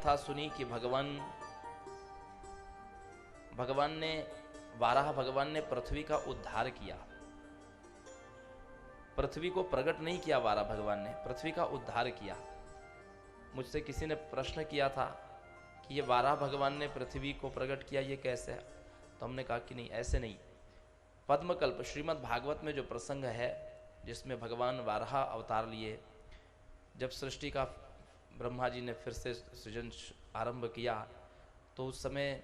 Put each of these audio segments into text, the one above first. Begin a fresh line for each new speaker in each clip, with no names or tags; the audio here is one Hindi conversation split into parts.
कथा सुनी कि वाराह भगवान ने पृथ्वी का उद्धार किया। पृथ्वी को प्रकट नहीं किया वाराह भगवान ने, पृथ्वी का उद्धार किया। मुझसे किसी ने प्रश्न किया था कि ये वाराह भगवान ने पृथ्वी को प्रकट किया, ये कैसे है? तो हमने कहा कि नहीं, ऐसे नहीं। पद्मकल्प श्रीमद् भागवत में जो प्रसंग है जिसमें भगवान वाराह अवतार लिए, जब सृष्टि का ब्रह्मा जी ने फिर से सृजन आरंभ किया तो उस समय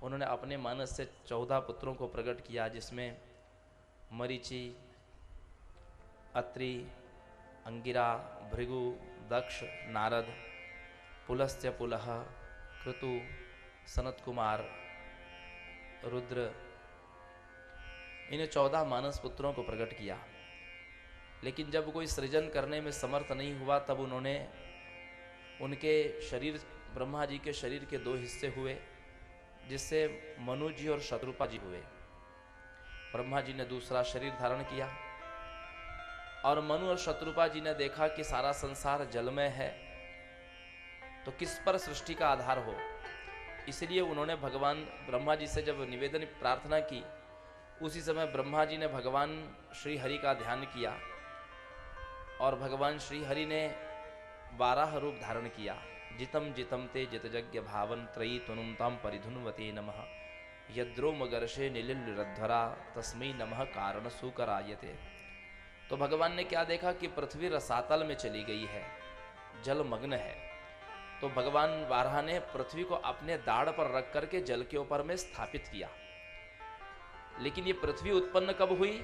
उन्होंने अपने मानस से 14 पुत्रों को प्रकट किया, जिसमें मरीचि, अत्रि, अंगिरा, भृगु, दक्ष, नारद, पुलस्त्य पुलह, क्रतु, सनत कुमार, रुद्र, इन 14 मानस पुत्रों को प्रकट किया। लेकिन जब कोई सृजन करने में समर्थ नहीं हुआ तब उन्होंने उनके शरीर, ब्रह्मा जी के शरीर के 2 हिस्से हुए, जिससे मनु जी और शत्रुपा जी हुए। ब्रह्मा जी ने दूसरा शरीर धारण किया और मनु और शत्रुपा जी ने देखा कि सारा संसार जलमय है, तो किस पर सृष्टि का आधार हो। इसलिए उन्होंने भगवान ब्रह्मा जी से जब निवेदन प्रार्थना की, उसी समय ब्रह्मा जी ने भगवान श्री हरि का ध्यान किया और भगवान श्री हरि ने वाराह रूप धारण किया। जितम जितम ते जितजज्ञ भावन त्रयी तनुमताम परिधुनवते नमः यद्रोमगर्षे नीलिलध्वरा तस्मै नमः कारण सुकरायते। तो भगवान ने क्या देखा कि पृथ्वी रसातल में चली गई है, जलमग्न है। तो भगवान वाराह ने पृथ्वी को अपने दाढ़ पर रख करके जल के ऊपर में स्थापित किया। लेकिन ये पृथ्वी उत्पन्न कब हुई?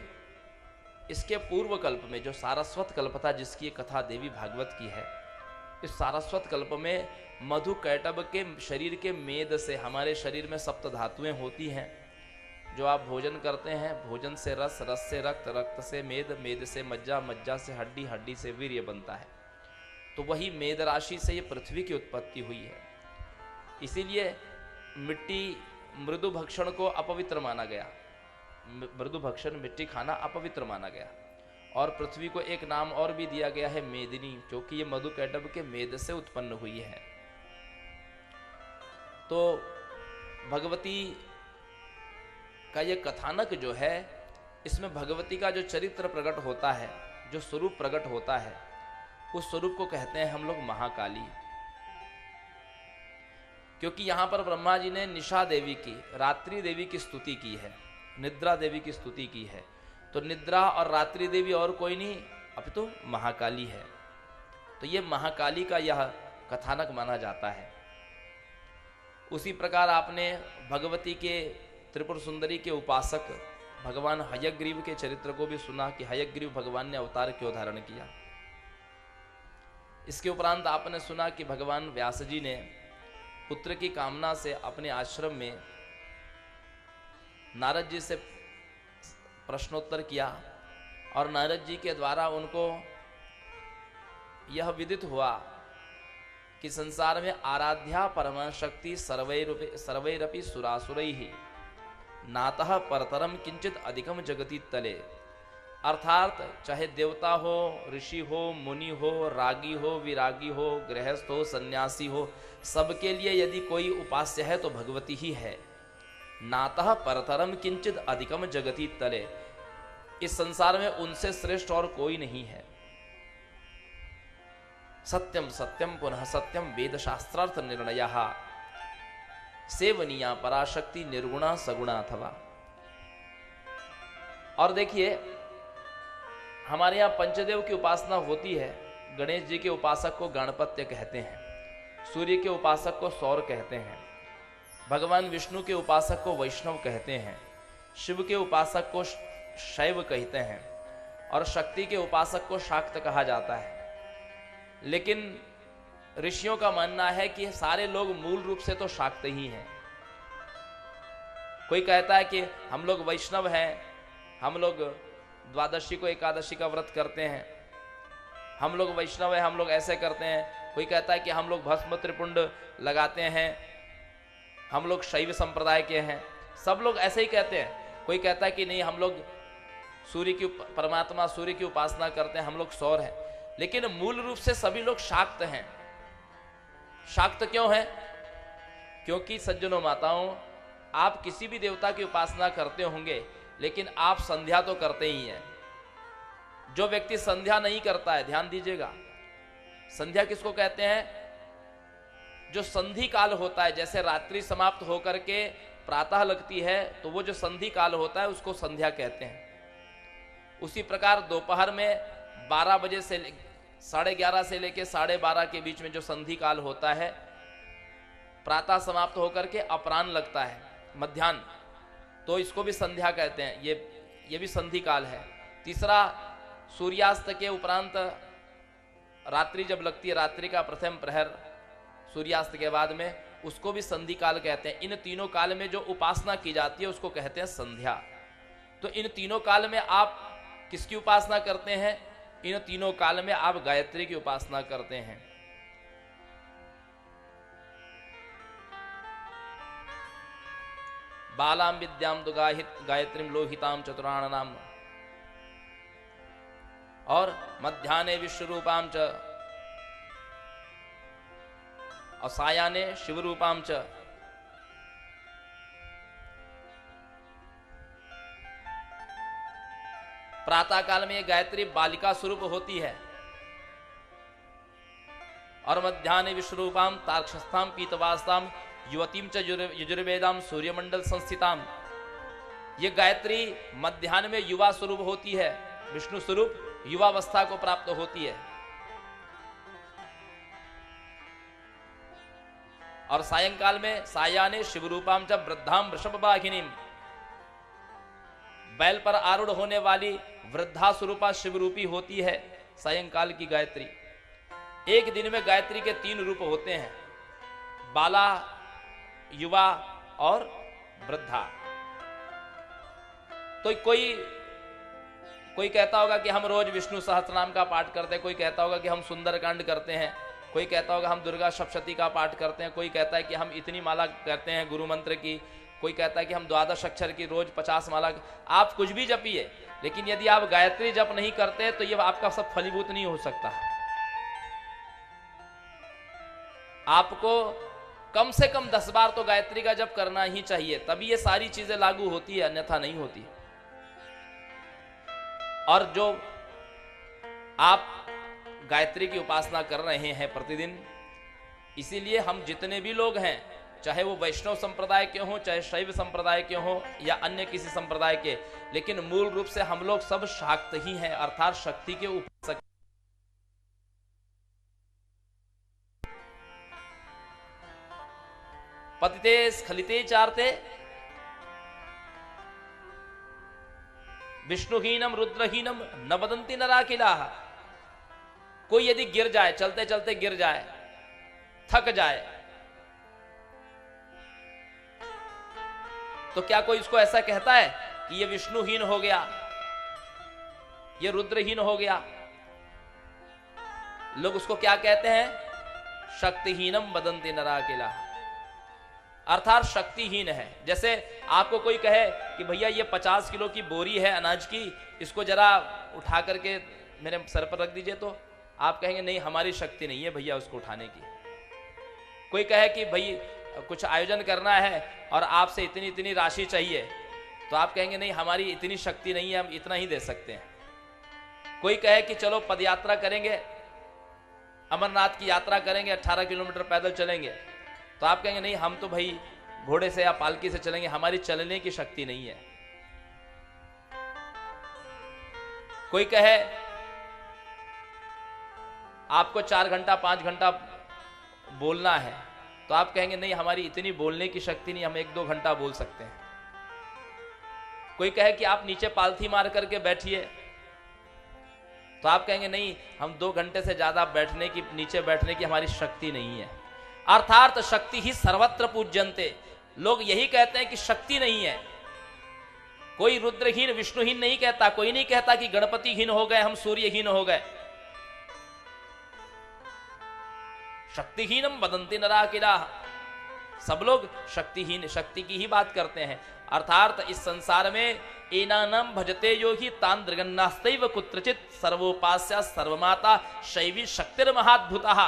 इसके पूर्व कल्प में, जो सारस्वत कल्प था, जिसकी कथा देवी भागवत की है, इस सारस्वत कल्प में मधु कैटब के शरीर के मेद से, हमारे शरीर में 7 धातुएं होती हैं। जो आप भोजन करते हैं, भोजन से रस, रस से रक्त, रक्त से मेद, मेद से मज्जा, मज्जा से हड्डी, हड्डी से वीर्य बनता है। तो वही मेद राशि से ये पृथ्वी की उत्पत्ति हुई है। इसीलिए मिट्टी, मृदु भक्षण को अपवित्र माना गया। मृदु भक्षण, मिट्टी खाना अपवित्र माना गया। और पृथ्वी को एक नाम और भी दिया गया है, मेदिनी, क्योंकि ये मधु कैटब के मेद से उत्पन्न हुई है। तो भगवती का ये कथानक जो है, इसमें भगवती का जो चरित्र प्रकट होता है, जो स्वरूप प्रकट होता है, उस स्वरूप को कहते हैं हम लोग महाकाली। क्योंकि यहां पर ब्रह्मा जी ने निशा देवी की, रात्रि देवी की स्तुति की है, निद्रा देवी की स्तुति की है। तो निद्रा और रात्रि देवी और कोई नहीं, अब तो महाकाली है। तो ये महाकाली का यह कथानक माना जाता है। उसी प्रकार आपने भगवती के, त्रिपुर सुंदरी के उपासक भगवान हयग्रीव के चरित्र को भी सुना कि हयग्रीव भगवान ने अवतार क्यों धारण किया। इसके उपरांत आपने सुना कि भगवान व्यास जी ने पुत्र की कामना से अपने आश्रम में नारद जी से प्रश्नोत्तर किया और नारद जी के द्वारा उनको यह विदित हुआ कि संसार में आराध्या परमा शक्ति सर्वैरपि सुरासुरैः नातः परतरम किंचित अधिकम जगति तले। अर्थात चाहे देवता हो, ऋषि हो, मुनि हो, रागी हो, विरागी हो, गृहस्थ हो, सन्यासी हो, सबके लिए यदि कोई उपास्य है तो भगवती ही है। नातः परतरम किंचित अधिकम जगति तले, इस संसार में उनसे श्रेष्ठ और कोई नहीं है। सत्यम सत्यम पुनः सत्यम वेद शास्त्रार्थ निर्णयः सेवनीया पराशक्ति निर्गुणा सगुणा अथवा। और देखिए, हमारे यहाँ पंचदेव की उपासना होती है। गणेश जी के उपासक को गणपत्य कहते हैं, सूर्य के उपासक को सौर कहते हैं, भगवान विष्णु के उपासक को वैष्णव कहते हैं, शिव के उपासक को शैव कहते हैं और शक्ति के उपासक को शाक्त कहा जाता है। लेकिन ऋषियों का मानना है कि सारे लोग मूल रूप से तो शाक्त ही हैं। कोई कहता है कि हम लोग वैष्णव हैं, हम लोग द्वादशी को एकादशी का व्रत करते हैं, हम लोग वैष्णव हैं, हम लोग ऐसे करते हैं। कोई कहता है कि हम लोग भस्म त्रिपुंड लगाते हैं, हम लोग शैव संप्रदाय के हैं। सब लोग ऐसे ही कहते हैं। कोई कहता है कि नहीं, हम लोग सूर्य की, परमात्मा सूर्य की उपासना करते हैं, हम लोग सौर हैं। लेकिन मूल रूप से सभी लोग शाक्त हैं। शाक्त क्यों है? क्योंकि सज्जनों माताओं, आप किसी भी देवता की उपासना करते होंगे, लेकिन आप संध्या तो करते ही हैं। जो व्यक्ति संध्या नहीं करता है, ध्यान दीजिएगा, संध्या किसको कहते हैं? जो संधि काल होता है, जैसे रात्रि समाप्त होकर के प्रातः लगती है, तो वो जो संधि काल होता है उसको संध्या कहते हैं। उसी प्रकार दोपहर में 12 बजे से 11:30 से लेकर 12:30 के बीच में जो संधि काल होता है, प्रातः समाप्त होकर के अपराह्न लगता है, मध्याह्न, तो इसको भी संध्या कहते हैं। ये भी संधि काल है। तीसरा, सूर्यास्त के उपरांत रात्रि जब लगती है, रात्रि का प्रथम प्रहर सूर्यास्त के बाद में, उसको भी संधि काल कहते हैं। इन तीनों काल में जो उपासना की जाती है उसको कहते हैं संध्या। तो इन तीनों काल में आप किसकी उपासना करते हैं? इन तीनों काल में आप गायत्री की उपासना करते हैं। बालाम विद्याम तो गायत्रीम लोहिताम चतुराणाम, और मध्याह्ने विश्वरूपाम च, और सायाने शिवरूपाम च। प्रातः काल में गायत्री बालिका स्वरूप होती है, और मध्याह्ने विश्वरूपाम तार्क्षस्थाम पीतवास्ताम युवतीम च यजुर्वेदाम सूर्यमंडल संस्थिताम। ये गायत्री मध्याह्न में युवा स्वरूप होती है, विष्णु स्वरूप युवावस्था को प्राप्त होती है, और सायंकाल में सायाने शिवरूपाम च वृद्धाम वृषभवाहिनीम, बैल पर आरूढ़ होने वाली वृद्धा स्वरूपा शिवरूपी होती है सायंकाल की गायत्री। एक दिन में गायत्री के 3 रूप होते हैं, बाला, युवा और वृद्धा। तो कोई कहता होगा कि हम रोज विष्णु सहस्त्रनाम का पाठ करते हैं, कोई कहता होगा कि हम सुंदरकांड करते हैं, कोई कहता होगा हम दुर्गा सप्तशती का पाठ करते हैं, कोई कहता है कि हम इतनी माला करते हैं गुरु मंत्र की, कोई कहता है कि हम 12 अक्षर की रोज 50 माला। आप कुछ भी जपिए, लेकिन यदि आप गायत्री जप नहीं करते तो ये आपका सब फलीभूत नहीं हो सकता। आपको कम से कम 10 बार तो गायत्री का जप करना ही चाहिए, तभी ये सारी चीजें लागू होती है, अन्यथा नहीं होती। और जो आप गायत्री की उपासना कर रहे हैं प्रतिदिन, इसीलिए हम जितने भी लोग हैं, चाहे वो वैष्णव संप्रदाय के हों, चाहे शैव संप्रदाय के हों, या अन्य किसी संप्रदाय के, लेकिन मूल रूप से हम लोग सब शाक्त ही हैं, अर्थात शक्ति के उपासक। पतिते स्खलिते चारते विष्णुहीनम रुद्रहीनम न वदंती नराकिलाः। कोई यदि गिर जाए, चलते चलते गिर जाए, थक जाए, तो क्या कोई इसको ऐसा कहता है कि ये विष्णुहीन हो गया, ये रुद्रहीन हो गया? लोग उसको क्या कहते हैं? शक्तिहीनम वदंती नराकिलाः, अर्थात शक्तिहीन है। जैसे आपको कोई कहे कि भैया ये 50 किलो की बोरी है अनाज की, इसको जरा उठा करके मेरे सर पर रख दीजिए, तो आप कहेंगे नहीं, हमारी शक्ति नहीं है भैया उसको उठाने की। कोई कहे कि भाई कुछ आयोजन करना है और आपसे इतनी इतनी राशि चाहिए, तो आप कहेंगे नहीं, हमारी इतनी शक्ति नहीं है, हम इतना ही दे सकते हैं। कोई कहे कि चलो पदयात्रा करेंगे, अमरनाथ की यात्रा करेंगे, 18 किलोमीटर पैदल चलेंगे, तो आप कहेंगे नहीं, हम तो भाई घोड़े से या पालकी से चलेंगे, हमारी चलने की शक्ति नहीं है। कोई कहे आपको 4 घंटा 5 घंटा बोलना है, तो आप कहेंगे नहीं, हमारी इतनी बोलने की शक्ति नहीं, हम 1-2 घंटा बोल सकते हैं। कोई कहे कि आप नीचे पालथी मार करके बैठिए, तो आप कहेंगे नहीं, हम 2 घंटे से ज्यादा नीचे बैठने की हमारी शक्ति नहीं है। अर्थात शक्ति ही सर्वत्र पूज्यन्ते। लोग यही कहते हैं कि शक्ति नहीं है। कोई रुद्रहीन विष्णुहीन नहीं कहता, कोई नहीं कहता कि गणपतिहीन हो गए, हम सूर्यहीन हो गए। शक्तिहीनम वदंती नराकिलाः, सब लोग शक्तिहीन, शक्ति की ही बात करते हैं। अर्थात इस संसार में एनानम भजते योगी तान दृगन्नास्तैव कुत्रचित सर्वोपास्या सर्वमाता शैवी शक्तिर्महाद्भुतः।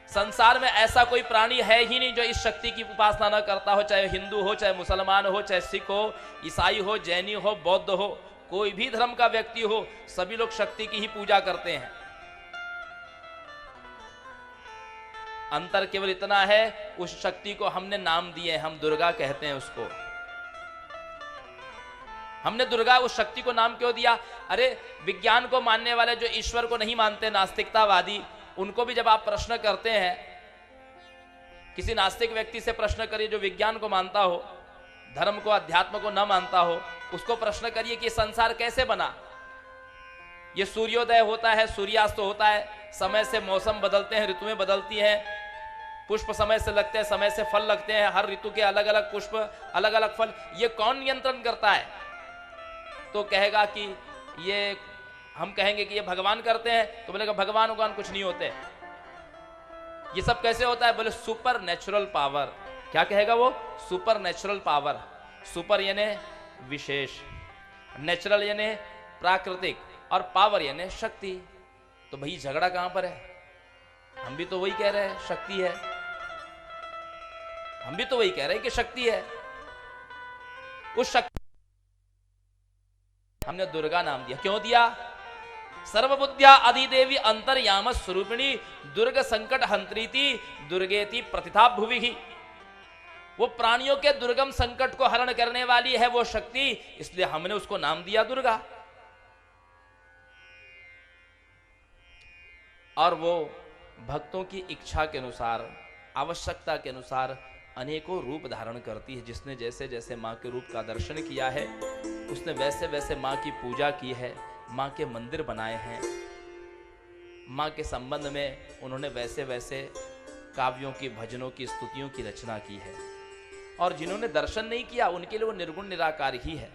संसार में ऐसा कोई प्राणी है ही नहीं जो इस शक्ति की उपासना न करता हो, चाहे हिंदू हो, चाहे मुसलमान हो, चाहे सिख हो, ईसाई हो, जैनी हो, बौद्ध हो, कोई भी धर्म का व्यक्ति हो, सभी लोग शक्ति की ही पूजा करते हैं। अंतर केवल इतना है, उस शक्ति को हमने नाम दिए, हम दुर्गा कहते हैं उसको। हमने दुर्गा उस शक्ति को नाम क्यों दिया? अरे विज्ञान को मानने वाले जो ईश्वर को नहीं मानते, नास्तिकतावादी, उनको भी जब आप प्रश्न करते हैं, किसी नास्तिक व्यक्ति से प्रश्न करिए जो विज्ञान को मानता हो, धर्म को, अध्यात्म को न मानता हो, उसको प्रश्न करिए कि संसार कैसे बना। ये सूर्योदय होता है, सूर्यास्त होता है, समय से मौसम बदलते हैं, ऋतुएं बदलती हैं, पुष्प समय से लगते हैं, समय से फल लगते हैं, हर ऋतु के अलग अलग पुष्प, अलग अलग फल, ये कौन नियंत्रण करता है? तो कहेगा कि ये, हम कहेंगे कि ये भगवान करते हैं, तो बोलेगा भगवान उगवान कुछ नहीं होते। ये सब कैसे होता है? बोले सुपर नेचुरल पावर। क्या कहेगा वो? Super natural power. सुपर यानी विशेष, नेचुरल यानी प्राकृतिक, और पावर यानी शक्ति। तो भाई झगड़ा कहां पर है? हम भी तो वही कह रहे हैं शक्ति है, हम भी तो वही कह रहे हैं कि शक्ति है। उस शक्ति हमने दुर्गा नाम दिया। क्यों दिया? सर्वबुद्ध्या अधिदेवी अंतर्याम स्वरूपिणी दुर्ग संकट हंत्रीति दुर्गेति प्रतिथा भुवि। वो प्राणियों के दुर्गम संकट को हरण करने वाली है वो शक्ति, इसलिए हमने उसको नाम दिया दुर्गा। और वो भक्तों की इच्छा के अनुसार, आवश्यकता के अनुसार अनेकों रूप धारण करती है। जिसने जैसे जैसे माँ के रूप का दर्शन किया है, उसने वैसे वैसे माँ की पूजा की है, माँ के मंदिर बनाए हैं, माँ के संबंध में उन्होंने वैसे वैसे काव्यों की, भजनों की, स्तुतियों की रचना की है। और जिन्होंने दर्शन नहीं किया उनके लिए वो निर्गुण निराकार ही है।